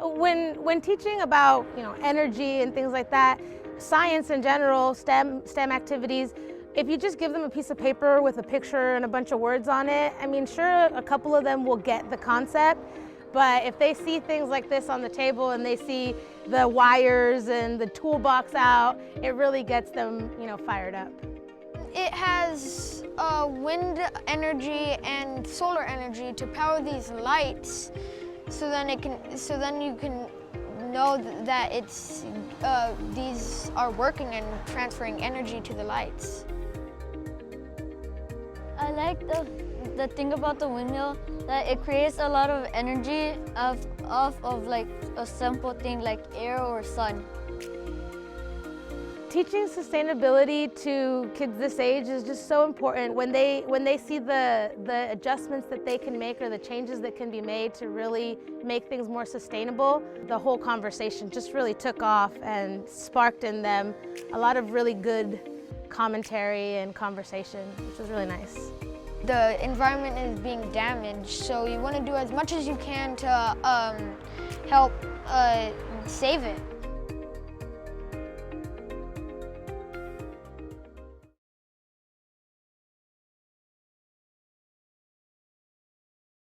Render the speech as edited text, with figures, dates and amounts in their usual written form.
When teaching about energy and things like that, science in general, STEM activities, if you just give them a piece of paper with a picture and a bunch of words on it, I mean, sure, a couple of them will get the concept, but if they see things like this on the table and they see the wires and the toolbox out, it really gets them, fired up. It has wind energy and solar energy to power these lights, so then you can know that these are working and transferring energy to the lights. I like the thing about the windmill, that it creates a lot of energy off of like a simple thing like air or sun. Teaching sustainability to kids this age is just so important. When they see the adjustments that they can make or the changes that can be made to really make things more sustainable, the whole conversation just really took off and sparked in them a lot of really good commentary and conversation, which was really nice. The environment is being damaged, so you want to do as much as you can to help save it.